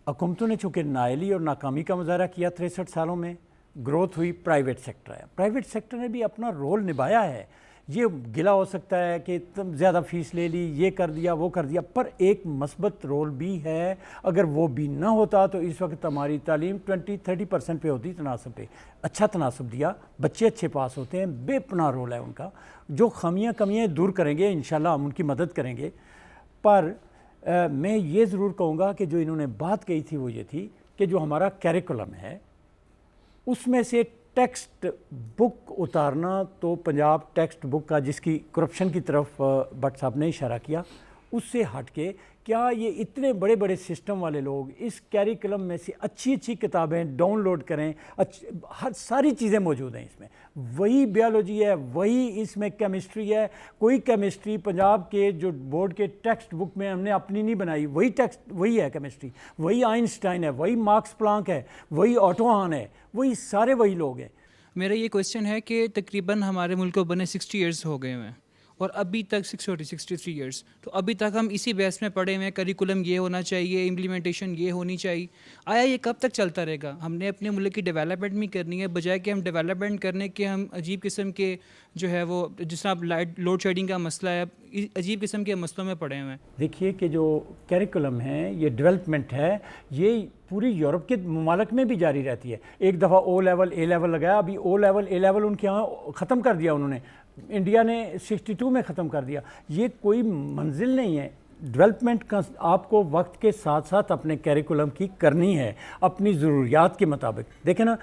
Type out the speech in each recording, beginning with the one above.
حکومتوں نے چونکہ نااہلی اور ناکامی کا مظاہرہ کیا 63 سالوں میں، گروتھ ہوئی، پرائیویٹ سیکٹر ہے، پرائیویٹ سیکٹر نے بھی اپنا رول نبھایا ہے۔ یہ گلا ہو سکتا ہے کہ تم زیادہ فیس لے لی، یہ کر دیا، وہ کر دیا، پر ایک مثبت رول بھی ہے۔ اگر وہ بھی نہ ہوتا تو اس وقت ہماری تعلیم 20-30% پہ ہوتی، تناسب پہ اچھا تناسب دیا، بچے اچھے پاس ہوتے ہیں، بے پناہ رول ہے ان کا۔ جو کمیاں دور کریں گے انشاءاللہ ہم ان کی مدد کریں گے۔ پر میں یہ ضرور کہوں گا کہ جو انہوں نے بات کہی تھی وہ یہ تھی کہ جو ہمارا کیریکولم ہے اس میں سے ٹیکسٹ بک اتارنا، تو پنجاب ٹیکسٹ بک کا جس کی کرپشن کی طرف بٹ صاحب نے اشارہ کیا، اس سے ہٹ کے کیا یہ اتنے بڑے بڑے سسٹم والے لوگ اس کیریکولم میں سے اچھی کتابیں ڈاؤن لوڈ کریں، ہر ساری چیزیں موجود ہیں اس میں، وہی بیالوجی ہے، وہی اس میں کیمسٹری ہے، کوئی کیمسٹری پنجاب کے جو بورڈ کے ٹیکسٹ بک میں ہم نے اپنی نہیں بنائی، وہی ٹیکسٹ وہی ہے کیمسٹری، وہی آئنسٹائن ہے، وہی مارکس پلانک ہے، وہی آٹو ہان ہے، وہی سارے وہی لوگ ہیں۔ میرا یہ کویسچن ہے کہ تقریباً ہمارے ملک کو بنے 60 ایئرس ہو گئے ہیں اور ابھی تک 63 ایئرس، تو ابھی تک ہم اسی بیس میں پڑے ہوئے ہیں، کریکولم یہ ہونا چاہیے، امپلیمنٹیشن یہ ہونی چاہیے۔ آیا یہ کب تک چلتا رہے گا؟ ہم نے اپنے ملک کی ڈیولپمنٹ بھی کرنی ہے، بجائے کہ ہم ڈیولپمنٹ کرنے کے ہم عجیب قسم کے جو ہے وہ جس طرح لوڈ شیڈنگ کا مسئلہ ہے، عجیب قسم کے مسئلوں میں پڑے ہوئے ہیں۔ دیکھیے کہ جو کیریکولم ہے یہ ڈیولپمنٹ ہے، یہ پوری یورپ کے ممالک میں بھی جاری رہتی ہے۔ ایک دفعہ او لیول اے لیول لگایا، ابھی او لیول اے لیول ان کے یہاں ختم کر دیا انہوں نے، انڈیا نے 62 میں ختم کر دیا۔ یہ کوئی منزل نہیں ہے، ڈیولپمنٹ کا آپ کو وقت کے ساتھ ساتھ اپنے کیریکولم کی کرنی ہے اپنی ضروریات کے مطابق۔ دیکھیں نا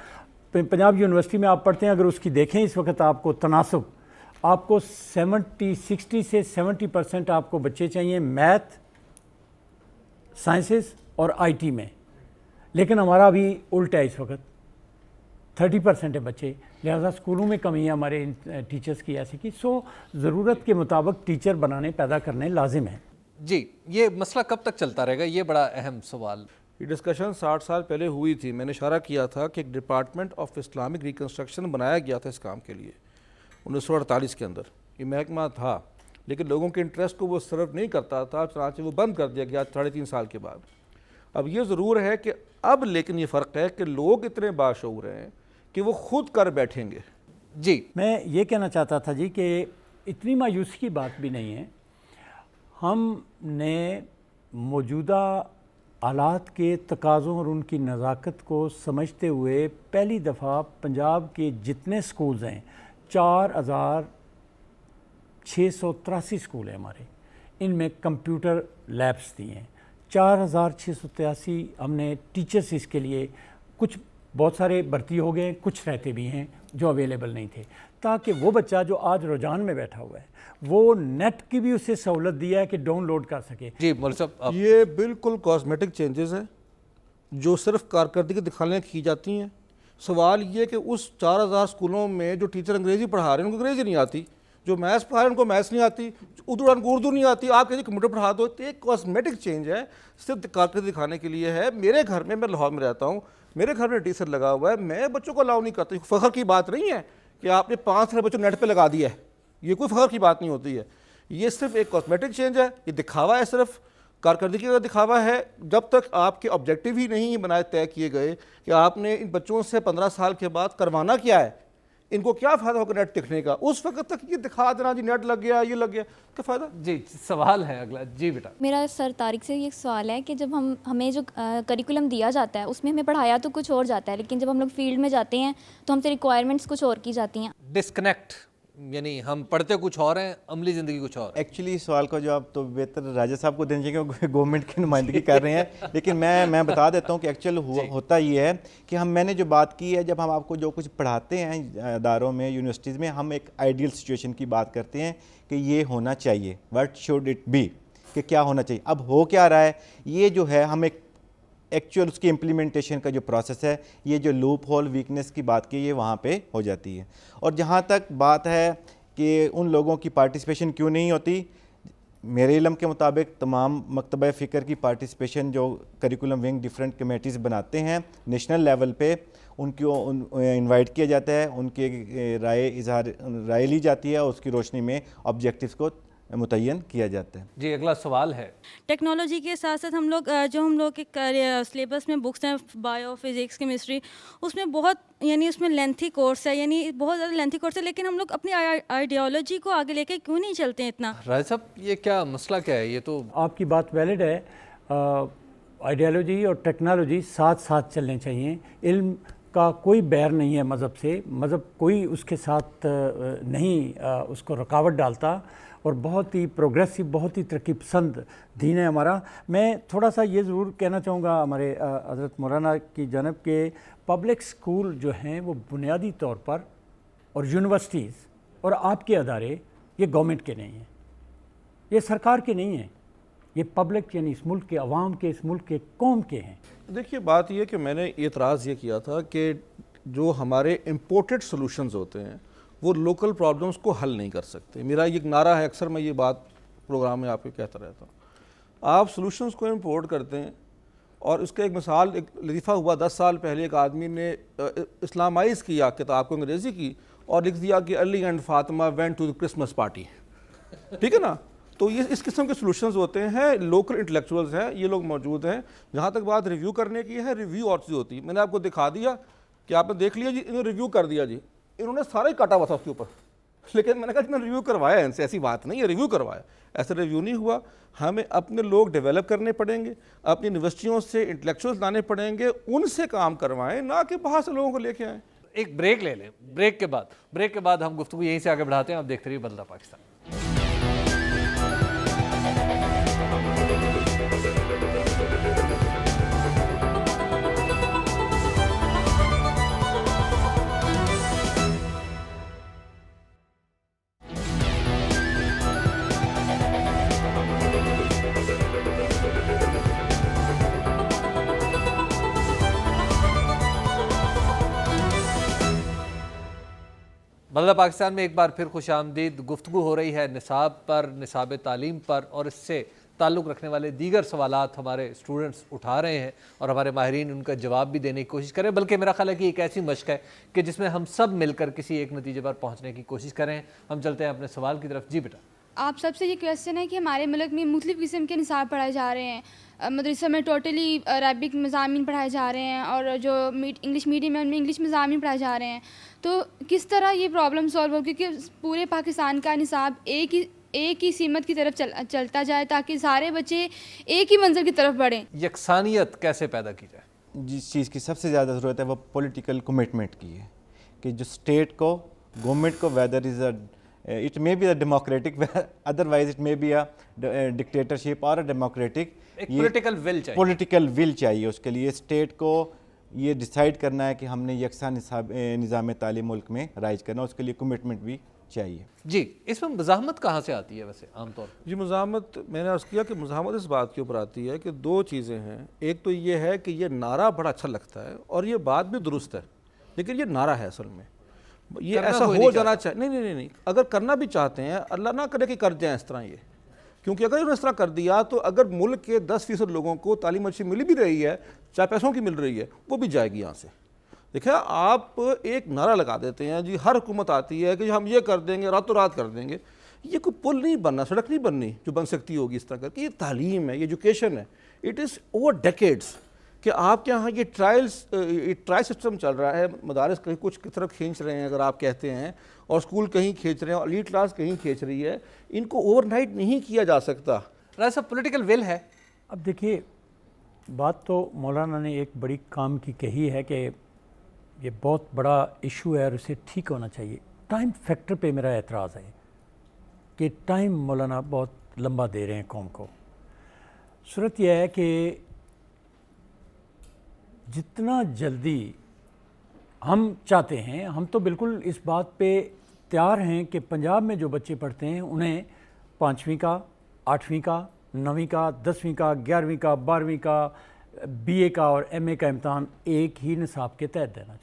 پنجاب یونیورسٹی میں آپ پڑھتے ہیں، اگر اس کی دیکھیں اس وقت آپ کو تناسب، آپ کو 60 سے 70% آپ کو بچے چاہیے میتھ، سائنسز اور آئی ٹی میں، لیکن ہمارا ابھی الٹا ہے، اس وقت 30% ہے بچے، لہذا اسکولوں میں کمی ہے ہمارے ٹیچرز کی ایسی کی۔ سو ضرورت کے مطابق ٹیچر بنانے پیدا کرنے لازم ہے۔ جی، یہ مسئلہ کب تک چلتا رہے گا؟ یہ بڑا اہم سوال۔ یہ ڈسکشن 60 سال پہلے ہوئی تھی، میں نے اشارہ کیا تھا کہ ایک ڈپارٹمنٹ آف اسلامک ریکنسٹرکشن بنایا گیا تھا اس کام کے لیے 1948 کے اندر، یہ محکمہ تھا، لیکن لوگوں کے انٹرسٹ کو وہ سرو نہیں کرتا تھا، چنانچہ وہ بند کر دیا گیا 3.5 سال کے بعد۔ اب یہ ضرور ہے کہ اب لیکن یہ فرق ہے کہ لوگ اتنے باشعور ہیں کہ وہ خود کر بیٹھیں گے۔ جی، میں یہ کہنا چاہتا تھا جی کہ اتنی مایوسی کی بات بھی نہیں ہے، ہم نے موجودہ حالات کے تقاضوں اور ان کی نزاکت کو سمجھتے ہوئے پہلی دفعہ پنجاب کے جتنے سکولز ہیں 4683 سکول ہیں ہمارے، ان میں کمپیوٹر لیبس دی ہیں، 4683 ہم نے ٹیچرز اس کے لیے، کچھ بہت سارے بھرتی ہو گئے، کچھ رہتے بھی ہیں جو اویلیبل نہیں تھے، تاکہ وہ بچہ جو آج رجحان میں بیٹھا ہوا ہے وہ نیٹ کی بھی اسے سہولت دی ہے کہ ڈاؤن لوڈ کر سکے۔ جی مولوی صاحب، یہ بالکل کاسمیٹک چینجز ہیں جو صرف کارکردگی دکھانے کی جاتی ہیں۔ سوال یہ کہ اس 4000 سکولوں میں جو ٹیچر انگریزی پڑھا رہے ہیں ان کو انگریزی نہیں آتی، جو میتھس پڑھا رہے ہیں ان کو میتھس نہیں آتی، اردو نہیں آتی، آپ کہتے ہیں کمپیوٹر پڑھا دو۔ تو ایک کاسمیٹک چینج ہے، صرف کارکردگی دکھانے کے لیے ہے۔ میرے گھر میں لاہور میں رہتا ہوں، میرے گھر میں ٹیچر لگا ہوا ہے، میں بچوں کو الاؤ نہیں کرتا۔ فخر کی بات نہیں ہے کہ آپ نے 5 سال بچوں نیٹ پہ لگا دیا ہے، یہ کوئی فخر کی بات نہیں ہوتی ہے، یہ صرف ایک کاسمیٹک چینج ہے، یہ دکھاوا ہے، صرف کارکردگی کا دکھاوا ہے۔ جب تک آپ کے آبجیکٹیو ہی نہیں بنائے طے کیے گئے کہ آپ نے ان بچوں سے 15 سال کے بعد کروانا کیا ہے، ان کو کیا فائدہ ہوگا نیٹ دیکھنے کا، اس وقت تک یہ دکھا دینا جی نیٹ لگ گیا، یہ لگ گیا، کیا فائدہ؟ جی سوال ہے اگلا۔ جی بیٹا، میرا سر طارق سے یہ سوال ہے کہ جب ہمیں جو کریکولم دیا جاتا ہے اس میں ہمیں پڑھایا تو کچھ اور جاتا ہے، لیکن جب ہم لوگ فیلڈ میں جاتے ہیں تو ہم سے ریکوائرمنٹس کچھ اور کی جاتی ہیں۔ ڈسکنیکٹ، یعنی ہم پڑھتے کچھ اور ہیں، عملی زندگی کچھ اور ہے۔ ایکچولی سوال کا جواب تو بہتر راجہ صاحب کو دینا چاہیے کیونکہ گورنمنٹ کی نمائندگی کر رہے ہیں، لیکن میں بتا دیتا ہوں کہ ایکچوئل ہوتا یہ ہے کہ میں نے جو بات کی ہے، جب ہم آپ کو جو کچھ پڑھاتے ہیں اداروں میں، یونیورسٹیز میں، ہم ایک آئیڈیل سچویشن کی بات کرتے ہیں کہ یہ ہونا چاہیے، واٹ شوڈ اٹ بی، کہ کیا ہونا چاہیے۔ اب ہو کیا رہا ہے، یہ جو ہے ہم ایک ایکچوئل اس کی امپلیمنٹیشن کا جو پروسیس ہے، یہ جو لوپ ہول ویکنس کی بات کی یہ وہاں پہ ہو جاتی ہے۔ اور جہاں تک بات ہے کہ ان لوگوں کی پارٹیسپیشن کیوں نہیں ہوتی، میرے علم کے مطابق تمام مکتبہ فکر کی پارٹیسپیشن جو کریکولم ونگ ڈیفرنٹ کمیٹیز بناتے ہیں نیشنل لیول پہ، ان کو انوائٹ کیا جاتا ہے، ان کے رائے لی جاتی ہے، اور اس کی روشنی میں آبجیکٹیوز کو متعین کیا جاتا ہے. جی اگلا سوال ہے. ٹیکنالوجی کے ساتھ ساتھ ہم لوگ کے سلیبس میں بکس ہیں بایو فزکس کیمسٹری, اس میں بہت یعنی اس میں لینتھی کورس ہے, یعنی بہت زیادہ لینتھی کورس ہے, لیکن ہم لوگ اپنی آئیڈیالوجی کو آگے لے کے کیوں نہیں چلتے ہیں اتنا؟ راجہ صاحب یہ کیا مسئلہ کیا ہے؟ یہ تو آپ کی بات ویلڈ ہے. آئیڈیالوجی اور ٹیکنالوجی ساتھ ساتھ چلنے چاہیے. علم کا کوئی بیر نہیں ہے مذہب سے, مذہب کوئی اس کے ساتھ نہیں اس کو رکاوٹ ڈالتا, اور بہت ہی پروگریسو, بہت ہی ترقی پسند دین ہے ہمارا. میں تھوڑا سا یہ ضرور کہنا چاہوں گا ہمارے حضرت مولانا کی جانب کہ پبلک اسکول جو ہیں وہ بنیادی طور پر, اور یونیورسٹیز اور آپ کے ادارے, یہ گورنمنٹ کے نہیں ہیں, یہ سرکار کے نہیں ہیں, یہ پبلک یعنی اس ملک کے عوام کے, اس ملک کے قوم کے ہیں. دیکھیے بات یہ کہ میں نے اعتراض یہ کیا تھا کہ جو ہمارے امپورٹڈ سلوشنز ہوتے ہیں وہ لوکل پرابلمس کو حل نہیں کر سکتے. میرا یہ نعرہ ہے, اکثر میں یہ بات پروگرام میں آپ کو کہتا رہتا ہوں. آپ سلوشنز کو امپورٹ کرتے ہیں, اور اس کا ایک مثال, ایک لطیفہ ہوا 10 سال پہلے ایک آدمی نے اسلامائز کیا کتاب کو انگریزی کی اور لکھ دیا کہ Ali and Fatima went to the Christmas party. ٹھیک ہے نا؟ تو یہ اس قسم کے سلوشنز ہوتے ہیں, لوکل انٹلیکچوئلز ہیں, یہ لوگ موجود ہیں. جہاں تک بات ریویو کرنے کی ہے, ریویو اور چیز ہوتی ہے. میں نے آپ کو دکھا دیا کہ آپ نے دیکھ لیا جی, انہوں نے ریویو کر دیا جی, انہوں نے سارا ہی کاٹا ہوا تھا اس کے اوپر, لیکن میں نے کہا کہ میں نے ریویو کروایا ہے ان سے, ایسی بات نہیں ہے, ریویو کروایا. ایسا ریویو نہیں ہوا. ہمیں اپنے لوگ ڈیولپ کرنے پڑیں گے, اپنی یونیورسٹیوں سے انٹلیکچوئلز لانے پڑیں گے, ان سے کام کروائیں, نہ کہ باہر سے لوگوں کو لے کے آئیں. ایک بریک لے لیں, بریک کے بعد ہم گفتگو یہیں سے آگے بڑھاتے ہیں. آپ دیکھتے رہیے بدلتا پاکستان. بدلتا پاکستان میں ایک بار پھر خوش آمدید. گفتگو ہو رہی ہے نصاب پر, نصاب تعلیم پر, اور اس سے تعلق رکھنے والے دیگر سوالات ہمارے اسٹوڈنٹس اٹھا رہے ہیں اور ہمارے ماہرین ان کا جواب بھی دینے کی کوشش کریں. بلکہ میرا خیال ہے کہ ایک ایسی مشق ہے کہ جس میں ہم سب مل کر کسی ایک نتیجے پر پہنچنے کی کوشش کریں. ہم چلتے ہیں اپنے سوال کی طرف. جی بیٹا. آپ سب سے یہ کویسچن ہے کہ ہمارے ملک میں مختلف قسم کے نصاب پڑھائے جا رہے ہیں. مدرسہ میں ٹوٹلی عربک مضامین پڑھائے جا رہے ہیں, اور جو انگلش میڈیم ہے ان میں انگلش مضامین پڑھائے جا رہے ہیں. تو کس طرح یہ پرابلم سالو ہو, کیونکہ پورے پاکستان کا نصاب ایک ہی سمت کی طرف چلتا جائے تاکہ سارے بچے ایک ہی منزل کی طرف بڑھیں. یکسانیت کیسے پیدا کی جائے؟ جس چیز کی سب سے زیادہ ضرورت ہے وہ پولیٹیکل کمٹمنٹ کی ہے, کہ جو اسٹیٹ کو, گورنمنٹ کو, weather is it may be a democratic, otherwise it may be a dictatorship or a democratic. ایک پولیٹیکل ول چاہیے. پولیٹیکل ول چاہیے اس کے لیے. اسٹیٹ کو یہ ڈیسائیڈ کرنا ہے کہ ہم نے یکساں نظام تعلیم ملک میں رائج کرنا, اس کے لیے کمٹمنٹ بھی چاہیے. جی اس میں مزاحمت کہاں سے آتی ہے ویسے عام طور پر؟ جی مزاحمت, میں نے عرض کیا کہ مزاحمت اس بات کے اوپر آتی ہے کہ دو چیزیں ہیں. ایک تو یہ ہے کہ یہ نعرہ بڑا اچھا لگتا ہے اور یہ بات بھی درست ہے, لیکن یہ نعرہ ہے اصل میں, یہ ایسا ہو جانا چاہیے. نہیں, اگر کرنا بھی چاہتے ہیں, اللہ نہ کرے کہ کر جائیں اس طرح یہ, کیونکہ اگر انہوں نے اس طرح کر دیا تو اگر ملک کے 10% لوگوں کو تعلیم اچھی ملی بھی رہی ہے, چاہے پیسوں کی مل رہی ہے, وہ بھی جائے گی یہاں سے. دیکھیں آپ ایک نعرہ لگا دیتے ہیں جی, ہر حکومت آتی ہے کہ ہم یہ کر دیں گے, راتوں رات کر دیں گے. یہ کوئی پل نہیں بننا, سڑک نہیں بننی جو بن سکتی ہوگی اس طرح کر کے. یہ تعلیم ہے, یہ ایجوکیشن ہے, اٹ از اوور ڈیکیڈس. کہ آپ کے یہاں یہ ٹرائل سسٹم چل رہا ہے, مدارس کہیں کچھ کی طرف کھینچ رہے ہیں اگر آپ کہتے ہیں, اور اسکول کہیں کھینچ رہے ہیں, اور ایلیٹ کلاس کہیں کھینچ رہی ہے. ان کو اوور نائٹ نہیں کیا جا سکتا. راجہ صاحب پولیٹیکل ول ہے. اب دیکھیے بات تو مولانا نے ایک بڑی کام کی کہی ہے کہ یہ بہت بڑا ایشو ہے اور اسے ٹھیک ہونا چاہیے. ٹائم فیکٹر پہ میرا اعتراض ہے کہ ٹائم مولانا بہت لمبا دے رہے ہیں قوم کو. صورت یہ ہے کہ جتنا جلدی ہم چاہتے ہیں, ہم تو بالکل اس بات پہ تیار ہیں کہ پنجاب میں جو بچے پڑھتے ہیں انہیں 5ویں کا, 8ویں کا, 9ویں کا, 10ویں کا, 11ویں کا, 12ویں کا, BA کا اور MA کا امتحان ایک ہی نصاب کے تحت دینا چاہیے.